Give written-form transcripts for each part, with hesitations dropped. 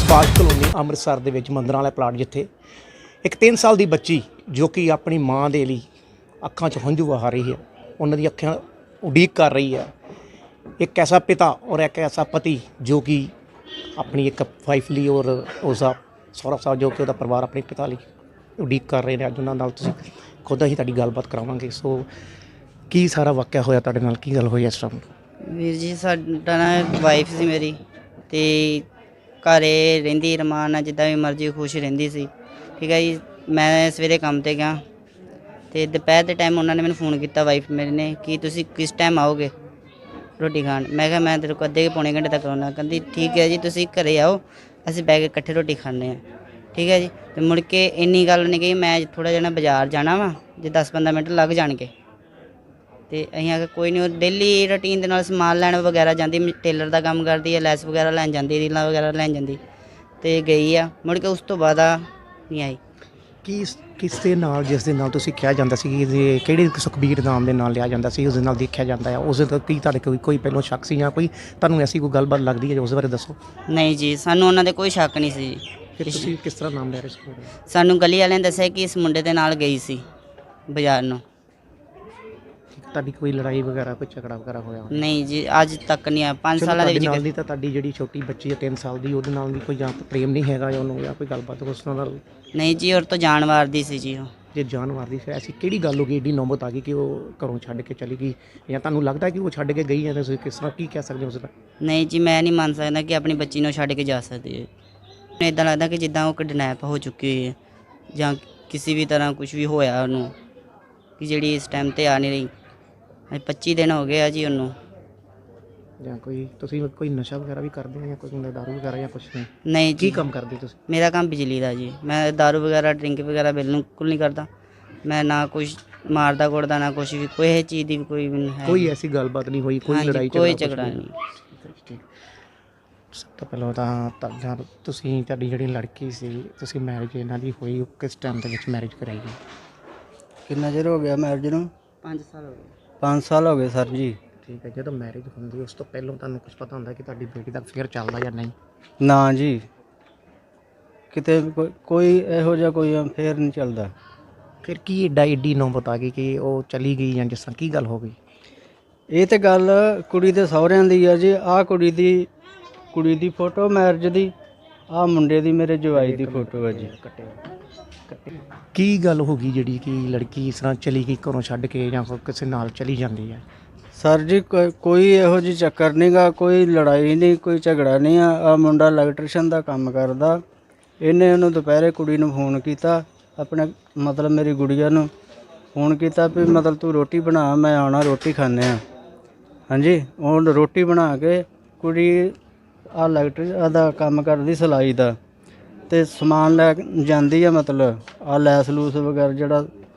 Park colony Amritsar ਦੇ ਵਿੱਚ ਮੰਦਰਾਂ ਵਾਲਾ ਪਲਾਟ, ਜਿੱਥੇ ਇੱਕ 3 ਸਾਲ ਦੀ ਬੱਚੀ ਜੋ ਕਿ ਆਪਣੀ ਮਾਂ ਦੇ ਲਈ ਅੱਖਾਂ 'ਚ ਹੰਝੂ ਵਹਾ ਰਹੀ ਹੈ, ਉਹਨਾਂ ਦੀ ਅੱਖਾਂ ਉਡੀਕ ਕਰ ਰਹੀ ਹੈ। ਇੱਕ ਐਸਾ ਪਿਤਾ ਔਰ ਇੱਕ ਐਸਾ ਪਤੀ ਜੋ ਕਿ ਆਪਣੀ ਇੱਕ ਵਾਈਫ ਲਈ ਔਰ ਉਸਦਾ ਸਹੁਰਾ ਸਾਹਿਬ ਜੋ ਕਿ ਉਹਦਾ ਪਰਿਵਾਰ ਆਪਣੇ ਪਿਤਾ ਲਈ ਉਡੀਕ ਕਰ ਰਹੇ ਨੇ। ਅੱਜ ਉਹਨਾਂ ਨਾਲ ਤੁਸੀਂ ਖੁਦ ਹੀ ਤੁਹਾਡੀ ਗੱਲਬਾਤ ਕਰਾਵਾਂਗੇ। ਸੋ ਕੀ ਸਾਰਾ ਵਾਕਿਆ ਹੋਇਆ ਤੁਹਾਡੇ ਨਾਲ, ਕੀ ਗੱਲ ਹੋਈ ਇਸ ਟਾਈਮ? ਵੀਰ ਜੀ, ਸਾਡਾ ਨਾ ਵਾਈਫ ਸੀ ਮੇਰੀ, ਅਤੇ ਘਰੇ ਰਹਿੰਦੀ ਰਮਾਨ ਨਾਲ, ਜਿੱਦਾਂ ਵੀ ਮਰਜ਼ੀ ਖੁਸ਼ ਰਹਿੰਦੀ ਸੀ। ਠੀਕ ਹੈ ਜੀ। ਮੈਂ ਸਵੇਰੇ ਕੰਮ 'ਤੇ ਗਿਆ ਅਤੇ ਦੁਪਹਿਰ ਦੇ ਟਾਈਮ ਉਹਨਾਂ ਨੇ ਮੈਨੂੰ ਫੋਨ ਕੀਤਾ, ਵਾਈਫ ਮੇਰੇ ਨੇ, ਕਿ ਤੁਸੀਂ ਕਿਸ ਟਾਈਮ ਆਓਗੇ ਰੋਟੀ ਖਾਣ। ਮੈਂ ਕਿਹਾ ਮੈਂ ਤੇਰੇ ਕੋਲ ਅੱਧੇ ਪੌਣੇ ਘੰਟੇ ਤੱਕ ਆਉਣਾ। ਕਹਿੰਦੀ ਠੀਕ ਹੈ ਜੀ, ਤੁਸੀਂ ਘਰੇ ਆਓ, ਅਸੀਂ ਬਹਿ ਕੇ ਇਕੱਠੇ ਰੋਟੀ ਖਾਂਦੇ ਹਾਂ। ਠੀਕ ਹੈ ਜੀ। ਅਤੇ ਮੁੜ ਕੇ ਇੰਨੀ ਗੱਲ ਨਹੀਂ ਕਹੀ, ਮੈਂ ਥੋੜ੍ਹਾ ਜਿਹਾ ਨਾ ਬਾਜ਼ਾਰ ਜਾਣਾ ਵਾ, ਜੇ 10-15 ਮਿੰਟ ਲੱਗ ਜਾਣਗੇ। ਅਤੇ ਅਸੀਂ ਆ ਕੇ ਕੋਈ ਨਹੀਂ, ਉਹ ਡੇਲੀ ਰੂਟੀਨ ਦੇ ਨਾਲ ਸਮਾਨ ਲੈਣ ਵਗੈਰਾ ਜਾਂਦੀ, ਟੇਲਰ ਦਾ ਕੰਮ ਕਰਦੀ ਹੈ, ਲੈਸ ਵਗੈਰਾ ਲੈਣ ਜਾਂਦੀ, ਰੀਲਾਂ ਵਗੈਰਾ ਲੈਣ ਜਾਂਦੀ, ਅਤੇ ਗਈ ਆ। ਮੁੜ ਕੇ ਉਸ ਤੋਂ ਬਾਅਦ ਨਹੀਂ ਆਈ। ਕਿਸ ਦੇ ਨਾਲ, ਜਿਸ ਦੇ ਨਾਲ ਤੁਸੀਂ ਕਿਹਾ ਜਾਂਦਾ ਸੀ ਕਿ ਕਿਹੜੇ ਸੁਖਬੀਰ ਨਾਮ ਦੇ ਨਾਲ ਲਿਆ ਜਾਂਦਾ ਸੀ, ਉਸ ਦੇ ਨਾਲ ਦੇਖਿਆ ਜਾਂਦਾ ਹੈ, ਉਸ ਦੇ ਕੀ ਤੁਹਾਡੇ ਕੋਈ ਪਹਿਲੋਂ ਸ਼ੱਕ ਸੀ ਜਾਂ ਕੋਈ ਤੁਹਾਨੂੰ ਐਸੀ ਕੋਈ ਗੱਲਬਾਤ ਲੱਗਦੀ ਹੈ, ਉਸ ਬਾਰੇ ਦੱਸੋ। ਨਹੀਂ ਜੀ, ਸਾਨੂੰ ਉਹਨਾਂ ਦੇ ਕੋਈ ਸ਼ੱਕ ਨਹੀਂ ਸੀ ਜੀ। ਫਿਰ ਤੁਸੀਂ ਕਿਸ ਤਰ੍ਹਾਂ ਨਾਮ ਲੈ ਰਹੇ ਸੀ? ਸਾਨੂੰ ਗਲੀ ਵਾਲਿਆਂ ਨੇ ਦੱਸਿਆ ਕਿ ਇਸ ਮੁੰਡੇ ਦੇ ਨਾਲ ਗਈ ਸੀ ਬਾਜ਼ਾਰ ਨੂੰ। ਤੁਹਾਡੀ ਕੋਈ ਲੜਾਈ ਵਗੈਰਾ, ਕੋਈ ਝਗੜਾ ਵਗੈਰਾ ਹੋਇਆ? ਨਹੀਂ ਜੀ, ਅੱਜ ਤੱਕ ਨਹੀਂ ਆ। 5 ਸਾਲਾਂ ਦੇ ਵਿੱਚ ਨਾਲ ਦੀ ਤਾਂ ਤੁਹਾਡੀ ਜਿਹੜੀ ਛੋਟੀ ਬੱਚੀ ਹੈ 3 ਸਾਲ ਦੀ, ਉਹਦੇ ਨਾਲ ਵੀ ਕੋਈ ਜਾਂ ਪ੍ਰੇਮ ਨਹੀਂ ਹੈਗਾ ਜਾਂ ਉਹਨੂੰ, ਜਾਂ ਕੋਈ ਗੱਲਬਾਤ ਉਸ ਨਾਲ? ਨਹੀਂ ਜੀ, ਔਰ ਤੋਂ ਜਾਨ ਮਾਰਦੀ ਸੀ ਜੀ ਉਹ। ਜੇ ਜਾਨ ਮਾਰਦੀ ਫਿਰ ਐਸੀ ਕਿਹੜੀ ਗੱਲ ਹੋ ਗਈ, ਏਡੀ ਨੌਬਤ ਆ ਗਈ ਕਿ ਉਹ ਘਰੋਂ ਛੱਡ ਕੇ ਚਲੀ ਗਈ, ਜਾਂ ਤੁਹਾਨੂੰ ਲੱਗਦਾ ਕਿ ਉਹ ਛੱਡ ਕੇ ਗਈ ਹੈ? ਤੁਸੀਂ ਕਿਸ ਤਰ੍ਹਾਂ ਕੀ ਕਹਿ ਸਕਦੇ ਹੋ ਉਸ ਦਾ? ਨਹੀਂ ਜੀ, ਮੈਂ ਨਹੀਂ ਮੰਨ ਸਕਦਾ ਕਿ ਆਪਣੀ ਬੱਚੀ ਨੂੰ ਛੱਡ ਕੇ ਜਾ ਸਕਦੀ ਹੈ। ਮੈਨੂੰ ਇੱਦਾਂ ਲੱਗਦਾ ਕਿ ਜਿੱਦਾਂ ਉਹ ਕਿਡਨੈਪ ਹੋ ਚੁੱਕੀ ਹੋਈ ਹੈ, ਜਾਂ ਕਿਸੇ ਵੀ ਤਰ੍ਹਾਂ ਕੁਝ ਵੀ ਹੋਇਆ ਉਹਨੂੰ, ਕਿ ਜਿਹੜੀ ਇਸ ਟਾਈਮ 'ਤੇ ਆ ਨਹੀਂ ਰਹੀ। 25 ਦਿਨ ਹੋ ਗਏ ਆ ਜੀ ਉਹਨੂੰ। ਜਾਂ ਤੁਸੀਂ ਕੋਈ ਨਸ਼ਾ ਵਗੈਰਾ ਵੀ ਕਰਦੇ ਹੋ ਜਾਂ ਕੋਈ ਦਾਰੂ ਵਗੈਰਾ ਜਾਂ ਕੁਛ ਨਹੀਂ? ਨਹੀਂ ਜੀ। ਕੀ ਕੰਮ ਕਰਦੇ ਤੁਸੀਂ? ਮੇਰਾ ਕੰਮ ਬਿਜਲੀ ਦਾ ਜੀ। ਮੈਂ ਦਾਰੂ ਵਗੈਰਾ, ਡਰਿੰਕ ਵਗੈਰਾ ਬਿਲਕੁਲ ਨਹੀਂ ਕਰਦਾ। ਮੈਂ ਨਾ ਕੁਛ ਮਾਰਦਾ ਕੁੱਟਦਾ, ਨਾ ਕੁਛ ਵੀ, ਕੋਈ ਇਹ ਚੀਜ਼ ਦੀ ਕੋਈ ਵੀ ਹੈ। ਕੋਈ ਐਸੀ ਗੱਲਬਾਤ ਨਹੀਂ ਹੋਈ, ਕੋਈ ਲੜਾਈ ਕੋਈ ਝਗੜਾ ਨਹੀਂ। ਸਭ ਤੋਂ ਪਹਿਲਾਂ ਤਾਂ ਤੁਹਾਡੀ ਜਿਹੜੀ ਲੜਕੀ ਸੀ, ਤੁਸੀਂ ਮੈਰਿਜ ਇਹਨਾਂ ਦੀ ਹੋਈ ਕਿਸ ਟਾਈਮ ਦੇ ਵਿੱਚ ਮੈਰਿਜ ਕਰਾਈ ਗਈ? ਕਿੰਨਾ ਚਿਰ ਹੋ ਗਿਆ ਮੈਰਿਜ ਨੂੰ? 5 ਸਾਲ ਹੋ ਗਏ। 5 ਸਾਲ ਹੋ ਗਏ ਸਰ ਜੀ। ਠੀਕ ਹੈ। ਜਦੋਂ ਮੈਰਿਜ ਹੁੰਦੀ ਉਸ ਤੋਂ ਪਹਿਲਾਂ ਤੁਹਾਨੂੰ ਕੁਝ ਪਤਾ ਹੁੰਦਾ ਕਿ ਤੁਹਾਡੀ ਬੇਟੀ ਦਾ ਅਫੇਅਰ ਚੱਲਦਾ ਜਾਂ ਨਹੀਂ? ਨਾ ਜੀ, ਕਿਤੇ ਕੋਈ ਇਹੋ ਜਿਹਾ ਕੋਈ ਅਫੇਅਰ ਨਹੀਂ ਚੱਲਦਾ। ਫਿਰ ਕੀ ਏਡੀ ਨੌਬਤ ਆ ਗਈ ਕਿ ਉਹ ਚਲੀ ਗਈ, ਜਾਂ ਜਿਸ ਤਰ੍ਹਾਂ ਕੀ ਗੱਲ ਹੋ ਗਈ? ਇਹ ਤੇ ਗੱਲ ਕੁੜੀ ਦੇ ਸਹੁਰਿਆਂ ਦੀ ਆ ਜੀ। ਆਹ ਕੁੜੀ ਦੀ ਫੋਟੋ ਮੈਰਿਜ ਦੀ, ਆਹ ਮੁੰਡੇ ਦੀ, ਮੇਰੇ ਜਵਾਈ ਦੀ ਫੋਟੋ ਹੈ ਜੀ। ਕੀ ਗੱਲ ਹੋ ਗਈ ਜਿਹੜੀ ਕਿ ਲੜਕੀ ਇਸ ਤਰ੍ਹਾਂ ਚਲੀ ਗਈ ਘਰੋਂ ਛੱਡ ਕੇ, ਜਾਂ ਕਿਸੇ ਨਾਲ ਚਲੀ ਜਾਂਦੀ ਹੈ? ਸਰ ਜੀ, ਕੋਈ ਇਹੋ ਜਿਹੀ ਚੱਕਰ ਨਹੀਂ ਗਾ, ਕੋਈ ਲੜਾਈ ਨਹੀਂ, ਕੋਈ ਝਗੜਾ ਨਹੀਂ ਆ। ਆਹ ਮੁੰਡਾ ਇਲੈਕਟ੍ਰੀਸ਼ਨ ਦਾ ਕੰਮ ਕਰਦਾ। ਇਹਨੇ ਉਹਨੂੰ ਦੁਪਹਿਰੇ ਕੁੜੀ ਨੂੰ ਫੋਨ ਕੀਤਾ, ਆਪਣੇ ਮਤਲਬ ਮੇਰੀ ਗੁੜੀਆ ਨੂੰ ਫੋਨ ਕੀਤਾ ਵੀ ਮਤਲਬ ਤੂੰ ਰੋਟੀ ਬਣਾ, ਮੈਂ ਆਉਣਾ, ਰੋਟੀ ਖਾਂਦੇ ਆ। ਹਾਂਜੀ। ਉਹ ਰੋਟੀ ਬਣਾ ਕੇ ਕੁੜੀ ਆਹ ਇਲੈਕਟ੍ਰੀਸ਼ਨ ਦਾ ਕੰਮ ਕਰਦੀ, ਸਿਲਾਈ ਦਾ, ਅਤੇ ਸਮਾਨ ਲੈ ਜਾਂਦੀ ਆ, ਮਤਲਬ ਆਹ ਲੈਸ ਲੂਸ ਵਗੈਰਾ ਜਿਹੜਾ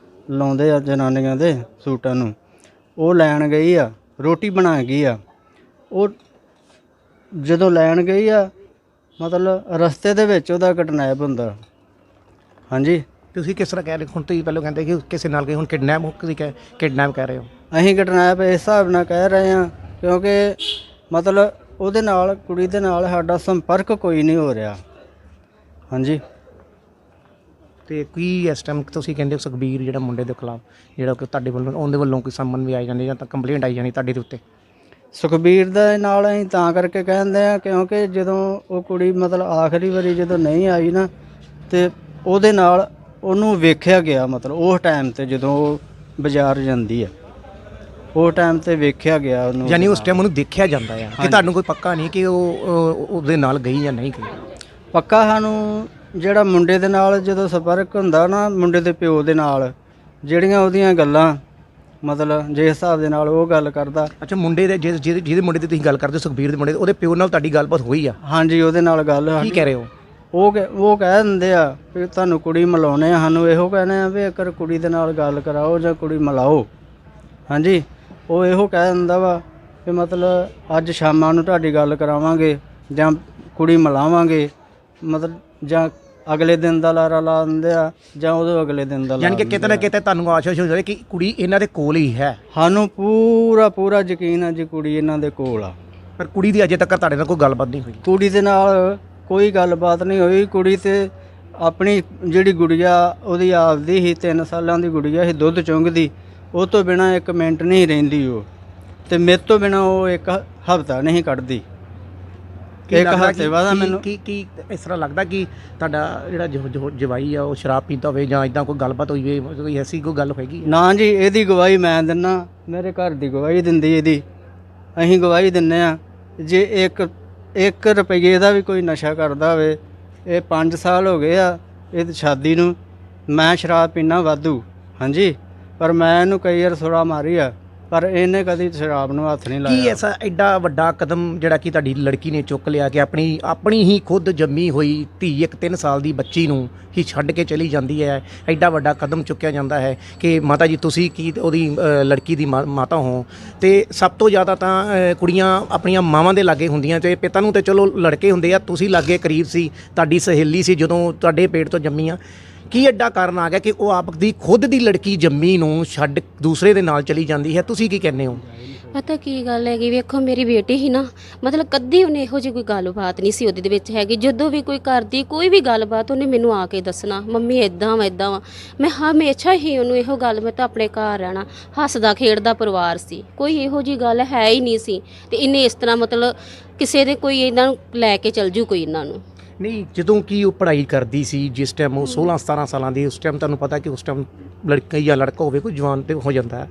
ਲਾਉਂਦੇ ਆ ਜਨਾਨੀਆਂ ਦੇ ਸੂਟਾਂ ਨੂੰ, ਉਹ ਲੈਣ ਗਈ ਆ, ਰੋਟੀ ਬਣਾ ਗਈ ਆ। ਉਹ ਜਦੋਂ ਲੈਣ ਗਈ ਆ, ਮਤਲਬ ਰਸਤੇ ਦੇ ਵਿੱਚ ਉਹਦਾ ਕਿਡਨੈਪ ਹੁੰਦਾ। ਹਾਂਜੀ। ਤੁਸੀਂ ਕਿਸ ਤਰ੍ਹਾਂ ਕਹਿ ਰਹੇ? ਹੁਣ ਤੁਸੀਂ ਪਹਿਲਾਂ ਕਹਿੰਦੇ ਕਿ ਕਿਸੇ ਨਾਲ ਗਏ, ਹੁਣ ਕਿਡਨੈਪ ਕਿਡਨੈਪ ਕਹਿ ਰਹੇ ਹੋ? ਅਸੀਂ ਕਿਡਨੈਪ ਇਸ ਹਿਸਾਬ ਨਾਲ ਕਹਿ ਰਹੇ ਹਾਂ ਕਿਉਂਕਿ ਮਤਲਬ ਉਹਦੇ ਨਾਲ, ਕੁੜੀ ਦੇ ਨਾਲ ਸਾਡਾ ਸੰਪਰਕ ਕੋਈ ਨਹੀਂ ਹੋ ਰਿਹਾ। ਹਾਂਜੀ। ਅਤੇ ਕੀ ਇਸ ਟਾਈਮ ਤੁਸੀਂ ਕਹਿੰਦੇ ਹੋ ਸੁਖਬੀਰ ਜਿਹੜਾ ਮੁੰਡੇ ਦੇ ਖਿਲਾਫ, ਜਿਹੜਾ ਕਿ ਤੁਹਾਡੇ ਵੱਲੋਂ, ਉਹਦੇ ਵੱਲੋਂ ਕੋਈ ਸੰਮਨ ਵੀ ਆਈ ਜਾਂਦੀ ਜਾਂ ਤਾਂ ਕੰਪਲੇਂਟ ਆਈ ਜਾਣੀ ਤੁਹਾਡੇ ਦੇ ਉੱਤੇ? ਸੁਖਬੀਰ ਦੇ ਨਾਲ ਅਸੀਂ ਤਾਂ ਕਰਕੇ ਕਹਿੰਦੇ ਆ ਕਿਉਂਕਿ ਜਦੋਂ ਉਹ ਕੁੜੀ ਮਤਲਬ ਆਖਰੀ ਵਾਰੀ ਜਦੋਂ ਨਹੀਂ ਆਈ ਨਾ, ਅਤੇ ਉਹਦੇ ਨਾਲ ਉਹਨੂੰ ਵੇਖਿਆ ਗਿਆ, ਮਤਲਬ ਉਸ ਟਾਈਮ 'ਤੇ ਜਦੋਂ ਉਹ ਬਾਜ਼ਾਰ ਜਾਂਦੀ ਆ, ਉਹ ਟਾਈਮ 'ਤੇ ਵੇਖਿਆ ਗਿਆ ਉਹਨੂੰ। ਯਾਨੀ ਉਸ ਟਾਈਮ ਉਹਨੂੰ ਦੇਖਿਆ ਜਾਂਦਾ ਆ ਕਿ ਤੁਹਾਨੂੰ ਕੋਈ ਪੱਕਾ ਨਹੀਂ ਕਿ ਉਹ ਉਹਦੇ ਨਾਲ ਗਈ ਜਾਂ ਨਹੀਂ ਗਈ? ਪੱਕਾ ਸਾਨੂੰ ਜਿਹੜਾ ਮੁੰਡੇ ਦੇ ਨਾਲ ਜਦੋਂ ਸੰਪਰਕ ਹੁੰਦਾ ਨਾ, ਮੁੰਡੇ ਦੇ ਪਿਓ ਦੇ ਨਾਲ, ਜਿਹੜੀਆਂ ਉਹਦੀਆਂ ਗੱਲਾਂ, ਮਤਲਬ ਜਿਸ ਹਿਸਾਬ ਦੇ ਨਾਲ ਉਹ ਗੱਲ ਕਰਦਾ। ਅੱਛਾ, ਮੁੰਡੇ ਦੇ ਜਿਹਦੇ ਮੁੰਡੇ ਦੀ ਤੁਸੀਂ ਗੱਲ ਕਰਦੇ ਹੋ, ਸੁਖਬੀਰ ਦੇ ਮੁੰਡੇ, ਉਹਦੇ ਪਿਓ ਨਾਲ ਤੁਹਾਡੀ ਗੱਲਬਾਤ ਹੋਈ ਆ? ਹਾਂਜੀ, ਉਹਦੇ ਨਾਲ ਗੱਲ। ਕੀ ਕਹਿ ਰਹੇ ਹੋ? ਉਹ ਕਹਿ ਦਿੰਦੇ ਆ ਵੀ ਤੁਹਾਨੂੰ ਕੁੜੀ ਮਿਲਾਉਣੇ ਆ, ਸਾਨੂੰ ਇਹੋ ਕਹਿੰਦੇ ਆ ਵੀ ਇੱਕ ਕੁੜੀ ਦੇ ਨਾਲ ਗੱਲ ਕਰਾਓ ਜਾਂ ਕੁੜੀ ਮਿਲਾਓ। ਹਾਂਜੀ। ਉਹ ਇਹੋ ਕਹਿ ਦਿੰਦਾ ਵਾ ਵੀ ਮਤਲਬ ਅੱਜ ਸ਼ਾਮਾਂ ਨੂੰ ਤੁਹਾਡੀ ਗੱਲ ਕਰਾਵਾਂਗੇ ਜਾਂ ਕੁੜੀ ਮਿਲਾਵਾਂਗੇ, ਮਤਲਬ ਜਾਂ ਅਗਲੇ ਦਿਨ ਦਾ ਲਾਰਾ ਲਾ ਦਿੰਦੇ ਆ ਜਾਂ ਉਦੋਂ ਅਗਲੇ ਦਿਨ ਦਾ। ਯਾਨੀ ਕਿ ਕਿਤੇ ਨਾ ਕਿਤੇ ਤੁਹਾਨੂੰ ਆਸ਼ਾ ਹੋ ਜਾਵੇ ਕਿ ਕੁੜੀ ਇਹਨਾਂ ਦੇ ਕੋਲ ਹੀ ਹੈ? ਸਾਨੂੰ ਪੂਰਾ ਯਕੀਨ ਆ ਜੀ, ਕੁੜੀ ਇਹਨਾਂ ਦੇ ਕੋਲ ਆ। ਪਰ ਕੁੜੀ ਦੀ ਅਜੇ ਤੱਕ ਤੁਹਾਡੇ ਨਾਲ ਕੋਈ ਗੱਲਬਾਤ ਨਹੀਂ ਹੋਈ? ਕੁੜੀ ਦੇ ਨਾਲ ਕੋਈ ਗੱਲਬਾਤ ਨਹੀਂ ਹੋਈ। ਕੁੜੀ ਤੇ ਆਪਣੀ ਜਿਹੜੀ ਗੁੜੀਆ ਉਹਦੀ ਆਪਦੀ ਹੀ 3 ਸਾਲਾਂ ਦੀ ਗੁੜੀਆ ਸੀ, ਦੁੱਧ ਚੁੰਗਦੀ, ਉਹ ਤੋਂ ਬਿਨਾ 1 ਮਿੰਟ ਨਹੀਂ ਰਹਿੰਦੀ ਉਹ, ਤੇ ਮੇਰੇ ਤੋਂ ਬਿਨਾ ਉਹ 1 ਹਫ਼ਤਾ ਨਹੀਂ ਕੱਢਦੀ। ਇੱਕ ਹਫ਼ਤੇ ਬਾਅਦ ਮੈਨੂੰ ਕੀ ਇਸ ਤਰ੍ਹਾਂ ਲੱਗਦਾ ਕਿ ਤੁਹਾਡਾ ਜਿਹੜਾ ਜਵਾਈ ਆ ਉਹ ਸ਼ਰਾਬ ਪੀਂਦਾ ਹੋਵੇ ਜਾਂ ਇਦਾਂ ਕੋਈ ਗੱਲਬਾਤ ਹੋਈ ਹੋਵੇ, ਕੋਈ ਐਸੀ ਕੋਈ ਗੱਲ ਹੋਏਗੀ? ਨਾ ਜੀ, ਇਹਦੀ ਗਵਾਹੀ ਮੈਂ ਦਿੰਦਾ, ਮੇਰੇ ਘਰ ਦੀ ਗਵਾਹੀ ਦਿੰਦੀ ਇਹਦੀ, ਅਸੀਂ ਗਵਾਹੀ ਦਿੰਦੇ ਆ। ਜੇ 1 ਰੁਪਏ ਦਾ ਵੀ ਕੋਈ ਨਸ਼ਾ ਕਰਦਾ ਹੋਵੇ, ਇਹ 5 ਸਾਲ ਹੋ ਗਏ ਆ ਇਹ ਸ਼ਾਦੀ ਨੂੰ, ਮੈਂ ਸ਼ਰਾਬ ਪੀਣਾ ਵਾਧੂ, ਹਾਂਜੀ, ਪਰ ਮੈਂ ਇਹਨੂੰ ਕਈ ਵਾਰ ਸੁਰਾ ਮਾਰੀ ਆ, ਪਰ ਇਹਨੇ ਕਦੀ ਸ਼ਰਾਬ ਨੂੰ ਹੱਥ ਨਹੀਂ ਕੀ ਲਾਇਆ। ਐਸਾ ਐਡਾ ਵੱਡਾ ਕਦਮ ਜਿਹੜਾ ਕਿ ਤੁਹਾਡੀ ਲੜਕੀ ਨੇ ਚੁੱਕ ਲਿਆ ਕਿ ਆਪਣੀ ਹੀ ਖੁਦ ਜੰਮੀ ਹੋਈ ਧੀ, 3 ਸਾਲ ਦੀ ਬੱਚੀ ਨੂੰ ਹੀ ਛੱਡ ਕੇ ਚਲੀ ਜਾਂਦੀ ਹੈ? ਐਡਾ ਵੱਡਾ ਕਦਮ ਚੁੱਕਿਆ ਜਾਂਦਾ ਹੈ ਕਿ ਮਾਤਾ ਜੀ ਤੁਸੀਂ ਕੀ ਉਹਦੀ ਲੜਕੀ ਦੀ ਮਾਤਾ ਹੋ, ਤੇ ਸਭ ਤੋਂ ਜ਼ਿਆਦਾ ਤਾਂ ਕੁੜੀਆਂ ਆਪਣੀਆਂ ਮਾਵਾਂ ਦੇ ਲਾਗੇ ਹੁੰਦੀਆਂ, ਤੇ ਪਿਤਾ ਨੂੰ ਤੇ ਚਲੋ ਲੜਕੇ ਹੁੰਦੇ ਆ, ਤੁਸੀਂ ਲਾਗੇ ਕਰੀਬ ਸੀ, ਤੁਹਾਡੀ ਸਹੇਲੀ ਸੀ ਜਦੋਂ ਤੁਹਾਡੇ ਪੇਟ ਤੋਂ ਜੰਮੀਆਂ। ਕੀ ਐਡਾ ਕਾਰਨ ਆ ਗਿਆ ਕਿ ਉਹ ਆਪ ਦੀ ਖੁਦ ਦੀ ਲੜਕੀ ਜੰਮੀ ਨੂੰ ਛੱਡ ਦੂਸਰੇ ਦੇ ਨਾਲ ਚਲੀ ਜਾਂਦੀ ਹੈ? ਤੁਸੀਂ ਕੀ ਕਹਿੰਦੇ ਹੋ? ਪਤਾ ਕੀ ਗੱਲ ਹੈਗੀ, ਵੇਖੋ ਮੇਰੀ ਬੇਟੀ ਹੀ ਨਾ, ਮਤਲਬ ਕਦੀ ਉਹਨੇ ਇਹੋ ਜਿਹੀ ਕੋਈ ਗੱਲਬਾਤ ਨਹੀਂ ਸੀ ਉਹਦੇ ਵਿੱਚ ਹੈਗੀ। ਜਦੋਂ ਵੀ ਕੋਈ ਕਰਦੀ ਕੋਈ ਵੀ ਗੱਲਬਾਤ ਉਹਨੇ ਮੈਨੂੰ ਆ ਕੇ ਦੱਸਣਾ, ਮੰਮੀ ਇੱਦਾਂ ਵਾ। ਮੈਂ ਹਮੇਸ਼ਾ ਹੀ ਉਹਨੂੰ ਇਹੋ ਗੱਲ, ਮੈਂ ਤਾਂ ਆਪਣੇ ਘਰ ਰਹਿਣਾ, ਹੱਸਦਾ ਖੇਡਦਾ ਪਰਿਵਾਰ ਸੀ, ਕੋਈ ਇਹੋ ਜਿਹੀ ਗੱਲ ਹੈ ਹੀ ਨਹੀਂ ਸੀ। ਤੇ ਇਹਨੇ ਇਸ ਤਰ੍ਹਾਂ ਮਤਲਬ ਕਿਸੇ ਦੇ ਕੋਈ ਇਹਨਾਂ ਨੂੰ ਲੈ ਕੇ ਚੱਲ ਜੂ ਕੋਈ ਇਹਨਾਂ ਨੂੰ ਨਹੀਂ, ਜਦੋਂ ਕਿ ਉਹ ਪੜ੍ਹਾਈ ਕਰਦੀ ਸੀ, ਜਿਸ ਟਾਈਮ ਉਹ 16-17 ਸਾਲਾਂ ਦੀ, ਉਸ ਟਾਈਮ ਤੁਹਾਨੂੰ ਪਤਾ ਕਿ ਉਸ ਟਾਈਮ ਲੜਕਾ ਜਾਂ ਲੜਕਾ ਹੋਵੇ ਕੋਈ ਜਵਾਨ ਤੇ ਹੋ ਜਾਂਦਾ ਹੈ,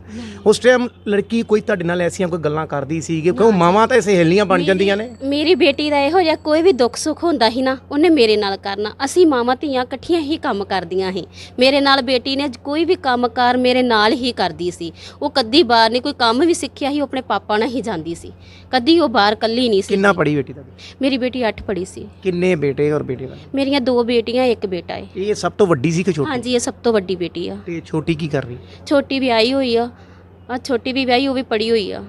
ਉਸ ਟਾਈਮ ਲੜਕੀ ਕੋਈ ਤੁਹਾਡੇ ਨਾਲ ਐਸੀਆਂ ਕੋਈ ਗੱਲਾਂ ਕਰਦੀ ਸੀ? ਕਿਉਂਕਿ ਉਹ ਮਾਵਾਂ ਤਾਂ ਸਹੇਲੀਆਂ ਬਣ ਜਾਂਦੀਆਂ ਨੇ। ਮੇਰੀ ਬੇਟੀ ਦਾ ਇਹੋ ਜਿਹਾ ਕੋਈ ਵੀ ਦੁੱਖ ਸੁੱਖ ਹੁੰਦਾ ਸੀ ਨਾ, ਉਹਨੇ ਮੇਰੇ ਨਾਲ ਕਰਨਾ। ਅਸੀਂ ਮਾਵਾਂ ਧੀਆਂ ਇਕੱਠੀਆਂ ਹੀ ਕੰਮ ਕਰਦੀਆਂ ਸੀ। ਮੇਰੇ ਨਾਲ ਬੇਟੀ ਨੇ ਕੋਈ ਵੀ ਕੰਮਕਾਰ ਮੇਰੇ ਨਾਲ ਹੀ ਕਰਦੀ ਸੀ। ਉਹ ਕਦੀ ਬਾਹਰ ਨਹੀਂ ਕੋਈ ਕੰਮ ਵੀ ਸਿੱਖਿਆ ਸੀ, ਉਹ ਆਪਣੇ ਪਾਪਾ ਨਾਲ ਹੀ ਜਾਂਦੀ ਸੀ, ਕਦੀ ਉਹ ਬਾਹਰ ਕੱਲੀ ਨਹੀਂ ਸੀ। ਕਿੰਨਾ ਪੜ੍ਹੀ ਬੇਟੀ ਤੁਹਾਡੀ? ਮੇਰੀ ਬੇਟੀ 8 ਪੜ੍ਹੀ ਸੀ। ਕਿੰਨੇ ਬੇਟੇ ਔਰ ਬੇਟੀਆਂ? ਮੇਰੀਆਂ 2 ਬੇਟੀਆਂ 1 ਬੇਟਾ ਹੈ। ਇਹ ਸਭ ਤੋਂ ਵੱਡੀ ਸੀ ਕਿ ਛੋਟੀ? ਹਾਂਜੀ, ਇਹ ਸਭ ਤੋਂ ਵੱਡੀ ਬੇਟੀ ਆ। ਤੇ ਛੋਟੀ ਕੀ ਕਰ ਰਹੀ? ਛੋਟੀ ਵਿਆਹੀ ਹੋਈ ਆ, ਛੋਟੀ ਵੀ ਵਿਆਹੀ, ਉਹ ਵੀ ਪੜ੍ਹੀ ਹੋਈ ਆ।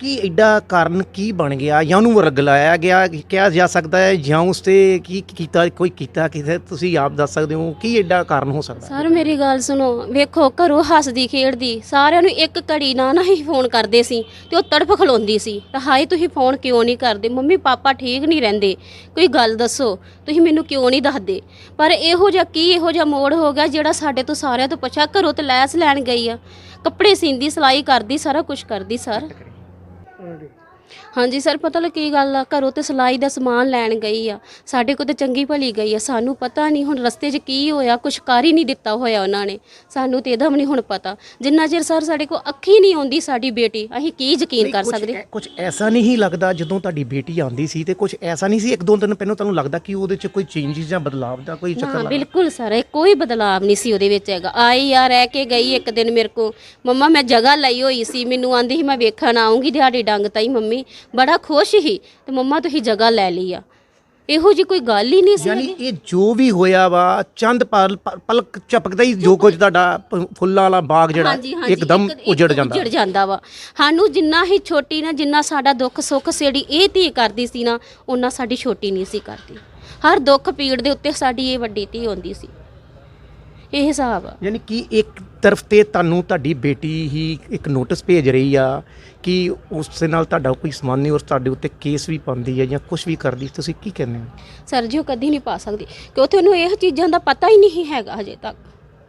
ਕੀ ਐਡਾ ਕਾਰਨ ਕੀ ਬਣ ਗਿਆ, ਜਾਂ ਉਹਨੂੰ ਰਗਲਾਇਆ ਗਿਆ ਕਿਹਾ ਜਾ ਸਕਦਾ ਹੈ, ਜਾਂ ਉਸ ਤੇ ਕੀ ਕੀਤਾ ਕਿਸੇ ਤੁਸੀਂ ਆਪ ਦੱਸ ਸਕਦੇ ਹੋ? ਕੀ ਐਡਾ ਕਾਰਨ ਹੋ ਸਕਦਾ? ਸਰ ਮੇਰੀ ਗੱਲ ਸੁਣੋ, ਵੇਖੋ ਘਰੋਂ ਹੱਸਦੀ ਖੇਡਦੀ ਸਾਰਿਆਂ ਨੂੰ ਇੱਕ ਘੜੀ ਨਾ ਹੀ ਫੋਨ ਕਰਦੇ ਸੀ, ਤੇ ਉਹ ਤੜਫ ਖਲੋਂਦੀ ਸੀ, ਤਾਂ ਹਾਏ ਤੁਸੀਂ ਫੋਨ ਕਿਉਂ ਨਹੀਂ ਕਰਦੇ, ਮੰਮੀ ਪਾਪਾ ਠੀਕ ਨਹੀਂ ਰਹਿੰਦੇ, ਕੋਈ ਗੱਲ ਦੱਸੋ, ਤੁਸੀਂ ਮੈਨੂੰ ਕਿਉਂ ਨਹੀਂ ਦੱਸਦੇ? ਪਰ ਇਹੋ ਜਿਹਾ ਮੋੜ ਹੋ ਗਿਆ ਜਿਹੜਾ ਸਾਡੇ ਤੋਂ ਸਾਰਿਆਂ ਤੋਂ ਪੁੱਛਿਆ। ਘਰੋਂ ਤੇ ਲੈਸ ਲੈਣ ਗਈ ਆ, ਕੱਪੜੇ ਸੀਂਦੀ, ਸਿਲਾਈ ਕਰਦੀ, ਸਾਰਾ ਕੁਝ ਕਰਦੀ ਸਰ। ਹਾਂਜੀ ਸਰ, ਪਤਾ ਲੱਗ ਕੀ ਗੱਲ ਆ, ਘਰੋਂ ਤੇ ਸਿਲਾਈ ਦਾ ਸਮਾਨ ਲੈਣ ਗਈ ਆ, ਸਾਡੇ ਕੋਲ ਤੇ ਚੰਗੀ ਭਲੀ ਗਈ ਆ, ਸਾਨੂੰ ਪਤਾ ਨਹੀਂ ਹੁਣ ਰਸਤੇ 'ਚ ਕੀ ਹੋਇਆ, ਕੁਛ ਕਰ ਹੀ ਨਹੀਂ ਦਿੱਤਾ ਹੋਇਆ ਉਹਨਾਂ ਨੇ, ਸਾਨੂੰ ਤੇ ਇਹਦਾ ਵੀ ਨਹੀਂ ਹੁਣ ਪਤਾ। ਜਿੰਨਾ ਚਿਰ ਸਰ ਸਾਡੇ ਕੋਲ ਅੱਖੀ ਨਹੀਂ ਆਉਂਦੀ ਸਾਡੀ ਬੇਟੀ, ਅਸੀਂ ਕੀ ਯਕੀਨ ਕਰ ਸਕਦੇ? ਕੁਝ ਐਸਾ ਨਹੀਂ ਲੱਗਦਾ ਜਦੋਂ ਤੁਹਾਡੀ ਬੇਟੀ ਆਉਂਦੀ ਸੀ ਤੇ ਕੁਝ ਐਸਾ ਨਹੀਂ ਸੀ 1-2 ਦਿਨ ਪਹਿਲਾਂ ਤੁਹਾਨੂੰ ਲੱਗਦਾ ਕਿ ਉਹਦੇ 'ਚ ਕੋਈ ਚੇਂਜਸ ਜਾਂ ਬਦਲਾਵ ਦਾ ਕੋਈ ਚੱਕਰ ਲੱਗਦਾ? ਬਿਲਕੁਲ ਸਰ, ਕੋਈ ਬਦਲਾਵ ਨਹੀਂ ਸੀ ਉਹਦੇ ਵਿੱਚ ਹੈਗਾ। ਆਈ ਆ, ਰਹਿ ਕੇ ਗਈ 1 ਦਿਨ ਮੇਰੇ ਕੋਲ, ਮੰਮਾ ਮੈਂ ਜਗ੍ਹਾ ਲਈ ਹੋਈ ਸੀ, ਮੈਨੂੰ ਆਂਦੀ ਸੀ ਮੈਂ ਵੇਖਣ ਆਉਂਗੀ ਦਿਹਾੜੀ ਡੰਗ ਤਾਈ, ਮੰਮੀ ਬੜਾ ਖੁਸ਼ ਹੀ, ਤੇ ਮੰਮਾ ਤੁਸੀਂ ਜਗ੍ਹਾ ਲੈ ਲਈ ਆ, ਇਹੋ ਜੀ ਕੋਈ ਗੱਲ ਹੀ ਨਹੀਂ ਸੀ। ਯਾਨੀ ਇਹ ਜੋ ਵੀ ਹੋਇਆ ਵਾ ਚੰਦ ਪਲਕ ਝਪਕਦਾ ਹੀ ਜੋ ਕੁਝ ਤੁਹਾਡਾ ਫੁੱਲਾਂ ਵਾਲਾ ਬਾਗ ਜਿਹੜਾ ਇੱਕਦਮ ਉਜੜ ਜਾਂਦਾ ਵਾ। ਸਾਨੂੰ ਜਿੰਨਾ ਹੀ ਛੋਟੀ ਨਾ, ਜਿੰਨਾ ਸਾਡਾ ਦੁੱਖ ਸੁੱਖ ਸੇੜੀ ਇਹ ਧੀ ਕਰਦੀ ਸੀ ਨਾ, ਉਹਨਾਂ ਸਾਡੀ ਛੋਟੀ ਨਹੀਂ ਸੀ ਕਰਦੀ। ਹਰ ਦੁੱਖ ਪੀੜ ਦੇ ਉੱਤੇ ਸਾਡੀ ਇਹ ਵੱਡੀ ਧੀ ਹੁੰਦੀ ਸੀ, ਇਹ ਹਿਸਾਬ ਆ। ਯਾਨੀ ਕਿ ਇੱਕ ਤਰਫ ਤੇ ਤੁਹਾਨੂੰ ਤੁਹਾਡੀ ਬੇਟੀ ਹੀ ਇੱਕ ਨੋਟਿਸ ਭੇਜ ਰਹੀ ਆ ਕਿ ਉਸ ਦੇ ਨਾਲ ਤੁਹਾਡਾ ਕੋਈ ਸੰਬੰਧ ਨਹੀਂ, ਔਰ ਤੁਹਾਡੇ ਉੱਤੇ ਕੇਸ ਵੀ ਪਾਉਂਦੀ ਹੈ ਜਾਂ ਕੁਝ ਵੀ ਕਰਦੀ, ਤੁਸੀਂ ਕੀ ਕਹਿੰਦੇ ਹੋ? ਸਰ ਜੀ ਉਹ ਕਦੀ ਨਹੀਂ ਪਾ ਸਕਦੀ, ਕਿਉਂਕਿ ਉਹਨੂੰ ਇਹ ਚੀਜ਼ਾਂ ਦਾ ਪਤਾ ਹੀ ਨਹੀਂ ਹੈਗਾ ਹਜੇ ਤੱਕ।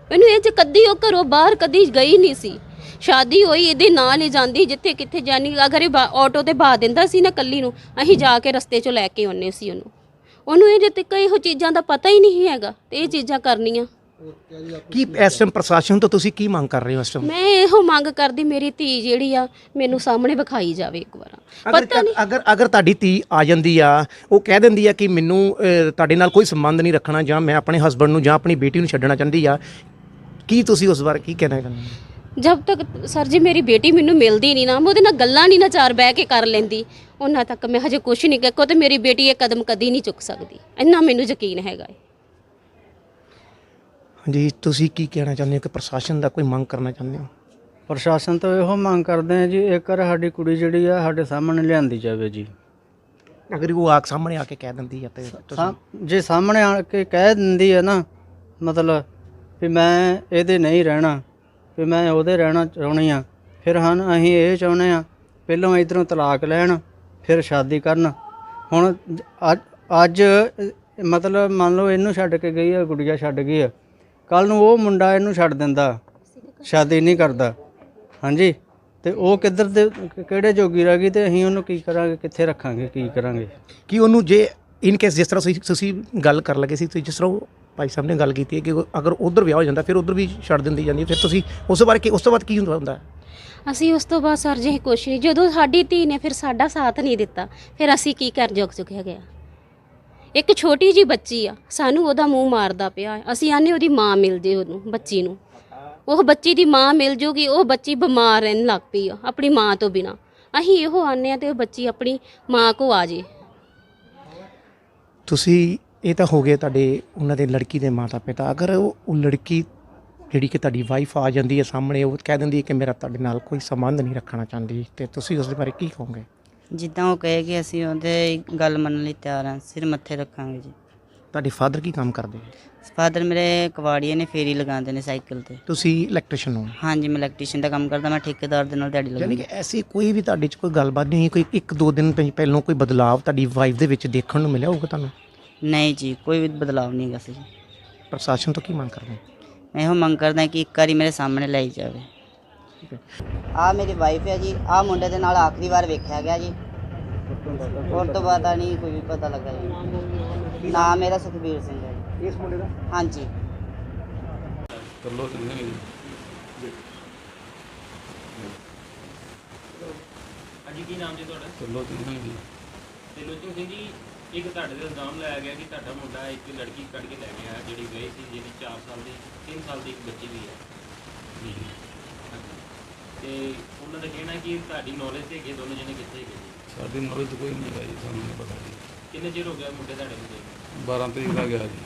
ਇਹਨੂੰ ਇਹ 'ਚ ਕਦੀ ਉਹ ਘਰੋਂ ਬਾਹਰ ਕਦੀ ਗਈ ਨਹੀਂ ਸੀ। ਸ਼ਾਦੀ ਹੋਈ ਇਹਦੇ ਨਾਲ ਹੀ ਜਾਂਦੀ, ਜਿੱਥੇ ਕਿੱਥੇ ਜਾਣੀ, ਅਗਰ ਇਹ ਆਟੋ ਤੇ ਬਾ ਦਿੰਦਾ ਸੀ ਨਾ ਕੱਲੀ ਨੂੰ, ਅਸੀਂ ਜਾ ਕੇ ਰਸਤੇ 'ਚੋਂ ਲੈ ਕੇ ਆਉਂਦੇ ਸੀ ਉਹਨੂੰ ਇਹ ਜੇ ਤੱਕ ਇਹੋ ਚੀਜ਼ਾਂ ਦਾ ਪਤਾ ਹੀ ਨਹੀਂ ਹੈਗਾ, ਤੇ ਇਹ ਚੀਜ਼ਾਂ ਕਰਨੀਆਂ। ਕੀ ਇਸ ਟਾਈਮ ਪ੍ਰਸ਼ਾਸਨ ਤੋਂ ਤੁਸੀਂ ਕੀ ਮੰਗ ਕਰ ਰਹੇ ਹੋ ਇਸ ਟਾਈਮ? ਮੈਂ ਇਹੋ ਮੰਗ ਕਰਦੀ, ਮੇਰੀ ਧੀ ਜਿਹੜੀ ਆ ਮੈਨੂੰ ਸਾਹਮਣੇ ਵਿਖਾਈ ਜਾਵੇ ਇੱਕ ਵਾਰ। ਪਤਾ ਨਹੀਂ ਅਗਰ ਤੁਹਾਡੀ ਧੀ ਆ ਜਾਂਦੀ ਆ, ਉਹ ਕਹਿ ਦਿੰਦੀ ਆ ਕਿ ਮੈਨੂੰ ਤੁਹਾਡੇ ਨਾਲ ਕੋਈ ਸੰਬੰਧ ਨਹੀਂ ਰੱਖਣਾ, ਜਾਂ ਮੈਂ ਆਪਣੇ ਹਸਬੰਡ ਨੂੰ ਜਾਂ ਆਪਣੀ ਬੇਟੀ ਨੂੰ ਛੱਡਣਾ ਚਾਹੁੰਦੀ ਆ, ਕੀ ਤੁਸੀਂ ਉਸ ਬਾਰੇ ਕੀ ਕਹਿਣਾ ਚਾਹੁੰਦੇ ਹੋ? ਜਦ ਤੱਕ ਸਰ ਜੀ ਮੇਰੀ ਬੇਟੀ ਮੈਨੂੰ ਮਿਲਦੀ ਨਹੀਂ ਨਾ, ਮੈਂ ਉਹਦੇ ਨਾਲ ਗੱਲਾਂ ਨਹੀਂ ਨਾ 4 ਬਹਿ ਕੇ ਕਰ ਲੈਂਦੀ, ਉਹਨਾਂ ਤੱਕ ਮੈਂ ਹਜੇ ਕੁਝ ਨਹੀਂ ਕਿਹਾ, ਤੇ ਮੇਰੀ ਬੇਟੀ ਇਹ ਕਦਮ ਕਦੀ ਨਹੀਂ ਚੁੱਕ ਸਕਦੀ, ਇੰਨਾ ਮੈਨੂੰ ਯਕੀਨ ਹੈਗਾ। ਹਾਂਜੀ, ਤੁਸੀਂ ਕੀ ਕਹਿਣਾ ਚਾਹੁੰਦੇ ਹੋ ਕਿ ਪ੍ਰਸ਼ਾਸਨ ਦਾ ਕੋਈ ਮੰਗ ਕਰਨਾ ਚਾਹੁੰਦੇ ਹੋ? ਪ੍ਰਸ਼ਾਸਨ ਤੋਂ ਇਹੋ ਮੰਗ ਕਰਦੇ ਆ ਜੀ, ਇੱਕ ਵਾਰ ਸਾਡੀ ਕੁੜੀ ਜਿਹੜੀ ਆ ਸਾਡੇ ਸਾਹਮਣੇ ਲਿਆਂਦੀ ਜਾਵੇ ਜੀ। ਅਗਰ ਉਹ ਸਾਹਮਣੇ ਆ ਕੇ ਕਹਿ ਦਿੰਦੀ ਹੈ ਤੇ ਜੇ ਸਾਹਮਣੇ ਆ ਕੇ ਕਹਿ ਦਿੰਦੀ ਹੈ ਨਾ, ਮਤਲਬ ਵੀ ਮੈਂ ਇਹਦੇ ਨਹੀਂ ਰਹਿਣਾ, ਵੀ ਮੈਂ ਉਹਦੇ ਰਹਿਣਾ ਚਾਹੁੰਦੀ ਆ, ਫਿਰ ਅਸੀਂ ਇਹ ਚਾਹੁੰਦੇ ਆ ਪਹਿਲਾਂ ਇੱਧਰੋਂ ਤਲਾਕ ਲੈਣ, ਫਿਰ ਸ਼ਾਦੀ ਕਰਨ। ਹੁਣ ਅੱਜ ਮਤਲਬ ਮੰਨ ਲਓ ਇਹਨੂੰ ਛੱਡ ਕੇ ਗਈ ਆ, ਗੁੜੀਆ ਛੱਡ ਗਈ ਆ, ਕੱਲ ਨੂੰ ਉਹ ਮੁੰਡਾ ਇਹਨੂੰ ਛੱਡ ਦਿੰਦਾ, ਸ਼ਾਦੀ ਨਹੀਂ ਕਰਦਾ, ਹਾਂਜੀ, ਤੇ ਉਹ ਕਿੱਧਰ ਦੇ ਕਿਹੜੇ ਜੋਗੀ ਰਹਿ ਗਈ, ਤੇ ਅਸੀਂ ਉਹਨੂੰ ਕੀ ਕਰਾਂਗੇ, ਕਿੱਥੇ ਰੱਖਾਂਗੇ, ਕੀ ਕਰਾਂਗੇ। ਕਿ ਉਹਨੂੰ ਜੇ ਇਨ ਕੇਸ ਜਿਸ ਤਰ੍ਹਾਂ ਤੁਸੀਂ ਗੱਲ ਕਰਨ ਲੱਗੇ ਸੀ, ਜਿਸ ਤਰ੍ਹਾਂ ਉਹ ਭਾਈ ਸਾਹਿਬ ਨੇ ਗੱਲ ਕੀਤੀ ਹੈ ਕਿ ਅਗਰ ਉਧਰ ਵਿਆਹ ਹੋ ਜਾਂਦਾ ਫਿਰ ਉਧਰ ਵੀ ਛੱਡ ਦਿੰਦੀ ਜਾਂਦੀ ਹੈ, ਫਿਰ ਤੁਸੀਂ ਉਸ ਤੋਂ ਬਾਅਦ ਕੀ ਹੁੰਦਾ? ਅਸੀਂ ਉਸ ਤੋਂ ਬਾਅਦ ਸਰ ਜੀ ਕੁਛ ਨਹੀਂ, ਜਦੋਂ ਸਾਡੀ ਧੀ ਨੇ ਫਿਰ ਸਾਡਾ ਸਾਥ ਨਹੀਂ ਦਿੱਤਾ, ਫਿਰ ਅਸੀਂ ਕੀ ਕਰ ਚੁੱਕਿਆ ਗਿਆ। ਇੱਕ ਛੋਟੀ ਜੀ ਬੱਚੀ ਆ, ਸਾਨੂੰ ਉਹਦਾ ਮੂੰਹ ਮਾਰਦਾ ਪਿਆ, ਅਸੀਂ ਆਨੇ ਉਹਦੀ ਮਾਂ ਮਿਲ ਜੇ ਉਹਨੂੰ, ਬੱਚੀ ਨੂੰ, ਉਹ ਬੱਚੀ ਦੀ ਮਾਂ ਮਿਲ ਜੂਗੀ। ਉਹ ਬੱਚੀ ਬਿਮਾਰ ਰਹਿਣ ਲੱਗ ਪਈ ਆ ਆਪਣੀ ਮਾਂ ਤੋਂ ਬਿਨਾ, ਅਸੀਂ ਇਹੋ ਆਨੇ ਆ ਤੇ ਉਹ ਬੱਚੀ ਆਪਣੀ ਮਾਂ ਕੋ ਆ ਜੇ। ਤੁਸੀਂ ਇਹ ਤਾਂ ਹੋ ਗਏ ਤੁਹਾਡੇ ਉਹਨਾਂ ਦੇ ਲੜਕੀ ਦੇ ਮਾਤਾ ਪਿਤਾ, ਅਗਰ ਉਹ ਲੜਕੀ ਜਿਹੜੀ ਕਿ ਤੁਹਾਡੀ ਵਾਈਫ ਆ ਜਾਂਦੀ ਹੈ ਸਾਹਮਣੇ, ਉਹ ਕਹਿ ਦਿੰਦੀ ਹੈ ਕਿ ਮੇਰਾ ਤੁਹਾਡੇ ਨਾਲ ਕੋਈ ਸੰਬੰਧ ਨਹੀਂ ਰੱਖਣਾ ਚਾਹੁੰਦੀ, ਤੇ ਤੁਸੀਂ ਉਸ ਦੇ ਬਾਰੇ ਕੀ ਕਹੋਗੇ? ਜਿੱਦਾਂ ਉਹ ਕਹੇਗੀ ਅਸੀਂ ਉਹਦੇ ਗੱਲ ਮੰਨਣ ਲਈ ਤਿਆਰ ਹਾਂ, ਸਿਰ ਮੱਥੇ ਰੱਖਾਂਗੇ ਜੀ। ਤੁਹਾਡੇ ਫਾਦਰ ਕੀ ਕੰਮ ਕਰਦੇ? ਫਾਦਰ ਮੇਰੇ ਕਵਾੜੀਏ ਨੇ, ਫੇਰੀ ਲਗਾਉਂਦੇ ਨੇ ਸਾਈਕਲ ਤੇ। ਤੁਸੀਂ ਇਲੈਕਟ੍ਰੀਸ਼ੀਅਨ ਹੋ? ਹਾਂਜੀ, ਮੈਂ ਇਲੈਕਟ੍ਰੀਸ਼ੀਅਨ ਦਾ ਕੰਮ ਕਰਦਾ, ਮੈਂ ਠੇਕੇਦਾਰ ਦੇ ਨਾਲ ਦਿਹਾੜੀ ਯਾਨੀ ਲਗਾਉਂਦਾ। ਕਿ ਐਸੀ ਕੋਈ ਵੀ ਤੁਹਾਡੇ 'ਚ ਕੋਈ ਗੱਲਬਾਤ ਨਹੀਂ, ਕੋਈ 1-2 ਦਿਨ ਪਹਿਲਾਂ ਕੋਈ ਬਦਲਾਵ ਤੁਹਾਡੀ ਵਾਈਫ ਦੇ ਵਿੱਚ ਦੇਖਣ ਨੂੰ ਮਿਲਿਆ ਹੋਊਗਾ ਤੁਹਾਨੂੰ? ਨਹੀਂ ਜੀ, ਕੋਈ ਵੀ ਬਦਲਾਵ ਨਹੀਂ ਹੈਗਾ ਸੀ। ਪ੍ਰਸ਼ਾਸਨ ਤੋਂ ਕੀ ਮੰਗ ਕਰਦੇ ਹੋ? ਮੈਂ ਇਹੋ ਮੰਗ ਕਰਦਾ ਕਿ ਇੱਕ ਵਾਰੀ ਮੇਰੇ ਸਾਹਮਣੇ ਲਈ ਜਾਵੇ। ਠੀਕ ਹੈ। ਆ ਮੇਰੀ ਵਾਈਫ ਹੈ ਜੀ, ਆ ਮੁੰਡੇ ਦੇ ਨਾਲ ਆਖਰੀ ਵਾਰ ਵੇਖਿਆ ਗਿਆ ਜੀ, ਉਸ ਤੋਂ ਬਾਅਦ ਨਹੀਂ ਕੋਈ ਵੀ ਪਤਾ ਲੱਗਾ ਜੀ। ਨਾਮ ਮੇਰਾ ਸੁਖਬੀਰ ਸਿੰਘ ਹੈ ਜੀ। ਇਸ ਮੁੰਡੇ ਦਾ? ਹਾਂਜੀ। ਚੱਲੋ ਚੱਲਣੇ ਜੀ। ਹਾਂਜੀ, ਕੀ ਨਾਮ ਜੀ ਤੁਹਾਡਾ? ਚੱਲੋ ਚੱਲਣੇ ਜੀ। ਤੇ ਲੋਚਨ ਸਿੰਘ ਜੀ, ਇੱਕ ਤੁਹਾਡੇ ਤੇ ਇਲਜ਼ਾਮ ਲਾਇਆ ਗਿਆ ਕਿ ਤੁਹਾਡਾ ਮੁੰਡਾ ਇੱਕ ਲੜਕੀ ਕੱਢ ਕੇ ਲੈ ਗਿਆ, ਜਿਹੜੀ ਗਈ ਸੀ, ਜਿਹਦੀ 4 ਸਾਲ ਦੀ 3 ਸਾਲ ਦੀ ਇੱਕ ਬੱਚੀ ਵੀ ਹੈ। ਹਾਂਜੀ। ਤੇ ਉਹਨਾਂ ਦਾ ਕਹਿਣਾ ਕਿ ਤੁਹਾਡੀ ਨੌਲੇਜ ਤੇ ਹੈਗੇ ਦੋਨੋਂ ਜਣੇ ਕਿੱਥੇ ਹੈਗੇ ਜੀ? ਸਾਡੀ ਨੌਲੇਜ ਕੋਈ ਨਹੀਂ ਹੈ ਜੀ, ਸਾਨੂੰ ਨਹੀਂ ਪਤਾ ਜੀ। ਕਿੰਨੇ ਚਿਰ ਹੋ ਗਿਆ ਮੁੰਡੇ ਤੁਹਾਡੇ ਨੂੰ ਗਏ? 12 ਤਰੀਕ ਦਾ ਗਿਆ ਜੀ।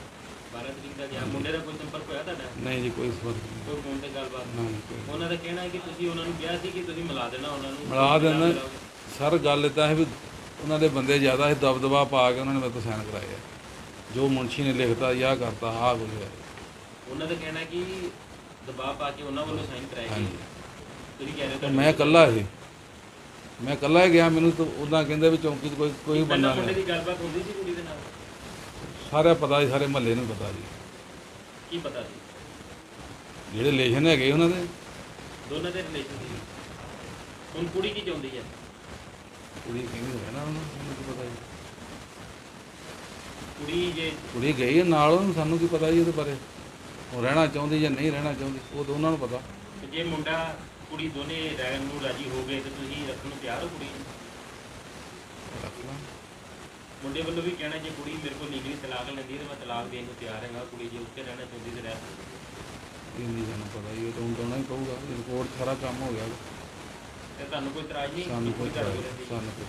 12 ਤਰੀਕ ਦਾ ਗਿਆ। ਮੁੰਡੇ ਦਾ ਕੋਈ ਸੰਪਰਕ ਹੋਇਆ ਤੁਹਾਡਾ? ਨਹੀਂ ਜੀ, ਕੋਈ ਸਵਾਲ ਨਹੀਂ। ਕੋਈ ਫੋਨ ਤੇ ਗੱਲਬਾਤ? ਨਹੀਂ ਕੋਈ। ਉਹਨਾਂ ਦਾ ਕਹਿਣਾ ਹੈ ਕਿ ਤੁਸੀਂ ਉਹਨਾਂ ਨੂੰ ਕਿਹਾ ਸੀ ਕਿ ਤੁਸੀਂ ਮਿਲਾ ਦੇਣਾ ਉਹਨਾਂ ਨੂੰ। ਮਿਲਾ ਦੇਣਾ ਸਰ, ਗੱਲ ਇੱਦਾਂ ਹੈ ਵੀ ਉਹਨਾਂ ਦੇ ਬੰਦੇ ਜ਼ਿਆਦਾ ਸੀ, ਦਬਦਬਾ ਪਾ ਕੇ ਉਹਨਾਂ ਨੇ ਮੇਰੇ ਤੋਂ ਸਾਈਨ ਕਰਾਏ ਆ। ਜੋ ਮੁਨਸ਼ੀ ਨੇ ਲਿਖਤਾ ਜਾਂ ਕਰਤਾ, ਆਹ ਕੁਝ ਹੋਇਆ। ਉਹਨਾਂ ਦਾ ਕਹਿਣਾ ਕਿ ਦਬਾਅ ਪਾ ਕੇ ਉਹਨਾਂ ਵੱਲੋਂ ਸਾਈਨ ਕਰਾਏ ਗਏ। ਤੁਸੀਂ ਕਹਿ ਰਹੇ ਹੋ ਮੈਂ ਇਕੱਲਾ ਹੀ ਗਿਆ। ਮੈਨੂੰ ਤਾਂ ਉੱਦਾਂ ਕਹਿੰਦੇ ਵੀ ਚੌਂਕੀ 'ਚ ਕੋਈ ਬੰਦਾ ਪਹਿਲਾਂ ਮੁੰਡੇ ਨਹੀਂ। ਦੀ ਗੱਲਬਾਤ ਹੁੰਦੀ ਸੀ ਕੁੜੀ ਦੇ ਨਾਲ? ਸਾਰਾ ਪਤਾ ਜੀ, ਸਾਰੇ ਮਹੱਲੇ ਨੂੰ ਪਤਾ ਜੀ, ਕੀ ਪਤਾ ਸੀ? ਜਿਹੜੇ ਰਿਲੇਸ਼ਨ ਹੈਗੇ ਉਹਨਾਂ ਦੇ। ਦੋਨਾਂ ਦੇ ਰਿਲੇਸ਼ਨ ਸੀ। ਹੁਣ ਕੁੜੀ ਕੀ ਚਾਹੁੰਦੀ ਹੈ? ਕੁੜੀ ਕਹਿੰਦੀ ਹੋਇਆ ਨਾ ਉਹਨੂੰ ਕੀ ਪਤਾ ਜੀ। ਕੁੜੀ ਜੇ ਕੁੜੀ ਗਈ ਹੈ ਨਾਲ, ਉਹਨੂੰ ਸਾਨੂੰ ਕੀ ਪਤਾ ਜੀ ਉਹਦੇ ਬਾਰੇ, ਉਹ ਰਹਿਣਾ ਚਾਹੁੰਦੀ ਜਾਂ ਨਹੀਂ ਰਹਿਣਾ ਚਾਹੁੰਦੀ, ਉਹ ਤਾਂ ਉਹਨਾਂ ਨੂੰ ਪਤਾ। ਤੇ ਜੇ ਮੁੰਡਾ ਕੁੜੀ ਦੋਨੇ ਰਹਿਣ ਨੂੰ ਰਾਜੀ ਹੋ ਗਏ ਤੇ ਤੁਸੀਂ ਰੱਖਣ ਨੂੰ ਤਿਆਰ ਹੋ ਕੁੜੀ ਨੂੰ? ਰੱਖ ਲਾਂ। ਮੁੰਡੇ ਵੱਲੋਂ ਵੀ ਕਹਿਣਾ ਜੇ ਕੁੜੀ ਮੇਰੇ ਕੋਲ ਲੀਗਲੀ ਤਲਾਕ ਲੈਂਦੀ ਹੈ ਤੇ ਮੈਂ ਤਲਾਕ ਦੇਣ ਨੂੰ ਤਿਆਰ ਹੈਗਾ, ਕੁੜੀ ਜੇ ਉੱਥੇ ਰਹਿਣਾ ਚਾਹੁੰਦੀ ਤੇ ਰਹਿ ਸਕਦੀ। ਇਹ ਨਹੀਂ ਸਾਨੂੰ ਪਤਾ ਜੀ, ਉਹ ਤਾਂ ਹੁਣ ਤਾਂ ਉਹਨਾਂ ਹੀ ਕਹੂਗਾ। ਰਿਪੋਰਟ ਸਾਰਾ ਕੰਮ ਹੋ ਗਿਆ, ਤੇ ਤੁਹਾਨੂੰ ਕੋਈ ਇਤਰਾਜ਼ ਨਹੀਂ? ਸਾਨੂੰ ਕੋਈ ਘਰ ਕੋਲ ਰਹਿੰਦੀ? ਸਾਨੂੰ ਕੋਈ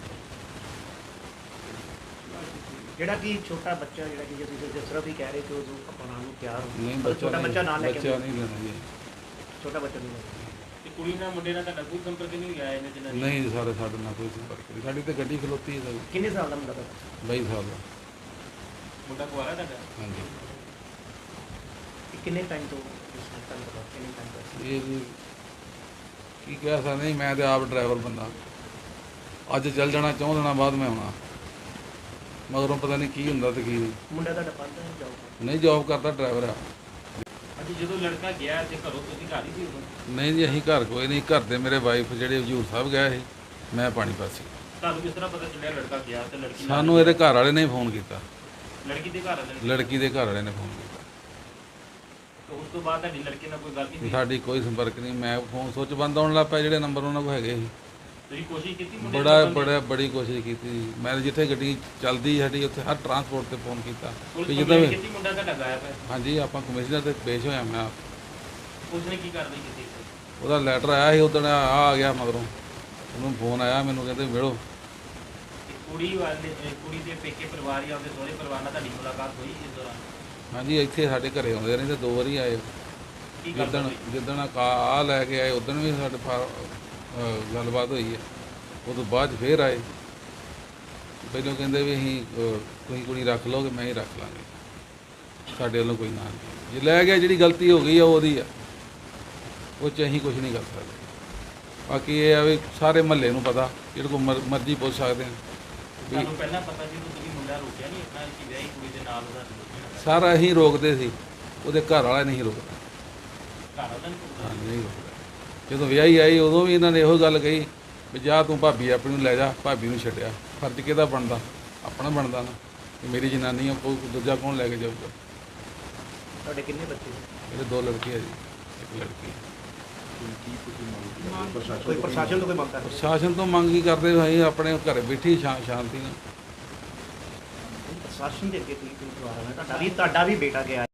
ਜਿਹੜਾ ਕਿ ਛੋਟਾ ਬੱਚਾ, ਜਿਹੜਾ ਕਿ ਜਿਸ ਤਰ੍ਹਾਂ ਵੀ ਕਹਿ ਰਹੇ ਕਿ ਉਹ ਅਪਣਾਉਣ ਨੂੰ ਤਿਆਰ ਹੋ, ਨਹੀਂ, ਛੋਟਾ ਬੱਚਾ ਨਾਲ ਲੈ ਕੇ ਬੱਚਾ ਨਹੀਂ ਲੈਣਾ ਜੀ। ਛੋਟਾ ਬੱਚਾ ਨਹੀਂ ਲੈ ਕੇ। ਤੇ ਕੁੜੀ ਨਾਲ ਮੁੰਡੇ ਨਾਲ ਤੁਹਾਡਾ ਕੋਈ ਸੰਪਰਕ ਨਹੀਂ ਗਿਆ ਇਹਨਾਂ ਦਿਨਾਂ 'ਚ? ਨਹੀਂ ਜੀ, ਸਾਡੇ ਨਾਲ ਕੋਈ ਸੰਪਰਕ ਨਹੀਂ। ਸਾਡੀ ਤਾਂ ਗੱਡੀ ਖਲੋਤੀ ਹੈ ਸਾਡੀ। ਕਿੰਨੇ ਸਾਲ ਦਾ ਮੁੰਡਾ ਤੁਹਾਡਾ? 22 ਸਾਲ ਦਾ। ਮੁੰਡਾ ਕੁਆਰਾ ਤੁਹਾਡਾ? ਹਾਂਜੀ। ਇਹ ਕਿੰਨੇ ਟਾਈਮ ਤੋਂ ਤੁਹਾਨੂੰ ਪਤਾ ਕਿੰਨੇ ਟਾਈਮ ਤੋਂ? ਇਹ ਜੀ ਕੀ ਕਹਿ ਸਕਦੇ ਜੀ, ਮੈਂ ਤੇ ਆਪ ਡਰਾਈਵਰ ਬੰਦਾ। ਅੱਜ ਚੱਲ ਜਾਣਾ, 4 ਦਿਨਾਂ ਬਾਅਦ ਮੈਂ ਆਉਣਾ, ਮਗਰੋਂ ਪਤਾ ਨਹੀਂ ਕੀ ਹੁੰਦਾ ਤੇ ਕੀ ਨਹੀਂ। ਮੁੰਡਾ ਤੁਹਾਡਾ ਪੜ੍ਹਦਾ ਹੈ ਜੌਬ? ਨਹੀਂ, ਜੋਬ ਕਰਦਾ, ਡਰਾਈਵਰ ਆ। ਅੱਜ ਜਦੋਂ ਲੜਕਾ ਗਿਆ ਤੇ ਘਰੋਂ ਤੁਸੀਂ ਘਰ ਹੀ ਸੀ ਉਦੋਂ? ਨਹੀਂ ਜੀ, ਅਸੀਂ ਘਰ ਕੋਈ ਨਹੀਂ। ਘਰ ਦੇ ਮੇਰੇ ਵਾਈਫ ਜਿਹੜੇ ਹਜ਼ੂਰ ਸਾਹਿਬ ਗਏ ਸੀ, ਮੈਂ ਪਾਣੀਪਤ ਸੀ। ਤੁਹਾਨੂੰ ਕਿਸ ਤਰ੍ਹਾਂ ਪਤਾ ਚੱਲਿਆ ਲੜਕਾ ਗਿਆ ਤੇ ਲੜਕੀ ਨਾਲ? ਸਾਨੂੰ ਇਹਦੇ ਘਰ ਵਾਲੇ ਨੇ ਫੋਨ ਕੀਤਾ, ਲੜਕੀ ਦੇ ਘਰ ਵਾਲੇ ਨੇ? ਲੜਕੀ ਦੇ ਘਰ ਵਾਲੇ ਨੇ ਫੋਨ ਕੀਤਾ। ਤੇ ਉਸ ਤੋਂ ਬਾਅਦ ਤੁਹਾਡੀ ਲੜਕੀ ਨਾਲ ਕੋਈ ਗੱਲ ਨਹੀਂ ਹੋਈ? ਸਾਡੀ ਕੋਈ ਸੰਪਰਕ ਨਹੀਂ। ਮੈਂ ਫੋਨ ਸੁੱਚ ਬੰਦ ਆਉਣ ਲੱਗ ਪਿਆ, ਜਿਹੜੇ ਨੰਬਰ ਉਹਨਾਂ ਕੋਲ ਹੈਗੇ ਸੀ। ਤੁਸੀਂ ਕੋਸ਼ਿਸ਼ ਕੀਤੀ ਮੁੰਡੇ ਨੂੰ ਲੱਭਣ ਦੀ? ਬੜੀ ਕੋਸ਼ਿਸ਼ ਕੀਤੀ। ਮੈਂ ਜਿੱਥੇ ਗੱਡੀ ਚੱਲਦੀ ਸਾਡੀ ਉੱਥੇ ਹਰ ਟਰਾਂਸਪੋਰਟ ਤੇ ਫੋਨ ਕੀਤਾ ਪੁਲਿਸ ਵੀ ਕੰਪਲੇਂਟ ਜਿੱਦਾਂ ਕੀਤੀ ਮੁੰਡਾ ਤੁਹਾਡਾ ਗਾਇਬ ਹੈ? ਹਾਂਜੀ, ਆਪਾਂ ਕਮਿਸ਼ਨਰ ਤੇ ਪੇਸ਼ ਹੋਇਆ। ਮੈਂ ਆਪ। ਉਸਨੇ ਕੀ ਕਾਰਵਾਈ ਕੀਤੀ? ਉਹਦਾ ਲੈਟਰ ਆਇਆ ਸੀ ਉਦੋਂ, ਆ ਗਿਆ ਮਗਰੋਂ ਉਹਨੂੰ ਫੋਨ ਆਇਆ ਮੈਨੂੰ, ਕਹਿੰਦੇ ਮਿਲੋ। ਤੇ ਕੁੜੀ ਵਾਲੇ ਕੁੜੀ ਦੇ ਪੇਕੇ ਪਰਿਵਾਰ ਜਾਂ ਉਹਦੇ ਸਹੁਰੇ ਪਰਿਵਾਰ ਨਾਲ ਤੁਹਾਡੀ ਮੁਲਾਕਾਤ ਹੋਈ ਇਸ ਦੌਰਾਨ? ਹਾਂਜੀ, ਇੱਥੇ ਸਾਡੇ ਘਰੇ ਆਉਂਦੇ ਰਹਿੰਦੇ, 2 ਵਾਰੀ ਆਏ। ਕੀ ਗੱਲ ਹੋਈ? ਜਿੱਦਣ ਆ ਲੈ ਕੇ ਆਏ ਉਦੋਂ ਵੀ ਸਾਡੇ ਗੱਲਬਾਤ ਹੋਈ ਹੈ। ਉਹ ਤੋਂ ਬਾਅਦ ਫੇਰ ਆਏ। ਪਹਿਲਾਂ ਕਹਿੰਦੇ ਵੀ ਅਸੀਂ ਤੁਸੀਂ ਕੁੜੀ ਰੱਖ ਲਓਗੇ, ਮੈਂ ਹੀ ਰੱਖ ਲਾਂਗੇ, ਸਾਡੇ ਵੱਲੋਂ ਕੋਈ ਨਾ ਨਹੀਂ। ਜੇ ਲੈ ਗਿਆ, ਜਿਹੜੀ ਗਲਤੀ ਹੋ ਗਈ ਆ ਉਹਦੀ ਆ, ਉਹ 'ਚ ਅਸੀਂ ਕੁਝ ਨਹੀਂ ਕਰ ਸਕਦੇ। ਬਾਕੀ ਇਹ ਆ ਵੀ ਸਾਰੇ ਮਹੱਲੇ ਨੂੰ ਪਤਾ, ਜਿਹੜੇ ਕੋਲ ਮਰਜ਼ੀ ਪੁੱਛ ਸਕਦੇ ਆ ਵੀ ਤੁਹਾਨੂੰ ਪਹਿਲਾਂ ਪਤਾ ਸੀ ਕਿ ਤੁਸੀਂ ਮੁੰਡਾ ਮੁੰਡਾ ਰੋਕਿਆ ਨਹੀਂ ਆਪਣਾ ਕਿ ਵਿਆਹੀ ਕੁੜੀ ਦੇ ਨਾਲ ਉਹਦਾ ਰਿਲੇਸ਼ਨ ਸਾਰਾ ਅਸੀਂ ਰੋਕਦੇ ਸੀ, ਉਹਦੇ ਘਰ ਵਾਲਾ ਨਹੀਂ ਰੋਕਦਾ। ਘਰ ਵਾਲਾ ਨਹੀਂ ਰੋਕਦਾ? ਹਾਂ, ਨਹੀਂ ਰੋਕਦਾ। ਜਦੋਂ ਵਿਆਹੀ ਆਈ ਉਦੋਂ ਵੀ ਇਹਨਾਂ ਨੇ ਇਹੋ ਗੱਲ ਕਹੀ ਵੀ ਜਾ ਤੂੰ ਭਾਬੀ ਆਪਣੀ ਨੂੰ ਲੈ ਜਾ, ਭਾਬੀ ਨੂੰ ਛੱਡਿਆ। ਫਰਜ਼ ਕਿਹਦਾ ਬਣਦਾ? ਆਪਣਾ ਬਣਦਾ ਨਾ, ਕਿ ਮੇਰੀ ਜਨਾਨੀ ਆ, ਕੋਈ ਦੂਜਾ ਕੌਣ ਲੈ ਕੇ ਜਾਊਗਾ। ਤੁਹਾਡੇ ਕਿੰਨੇ ਬੱਚੇ? ਮੇਰੇ 2 ਲੜਕੇ ਆ ਜੀ, 1 ਲੜਕੀ। ਕੋਈ ਪ੍ਰਸ਼ਾਸਨ ਤੋਂ ਕੋਈ ਮੰਗ ਕਰ ਪ੍ਰਸ਼ਾਸਨ ਤੋਂ ਮੰਗ ਕੀ ਕਰਦੇ ਹੋ? ਅਸੀਂ ਆਪਣੇ ਘਰੇ ਬੈਠੀ ਸ਼ਾਂਤੀ ਨਾਲ। ਪ੍ਰਸ਼ਾਸਨ ਦੇ ਅੱਗੇ ਕੋਈ ਤੁਹਾਡਾ ਵੀ ਬੇਟਾ ਗਿਆ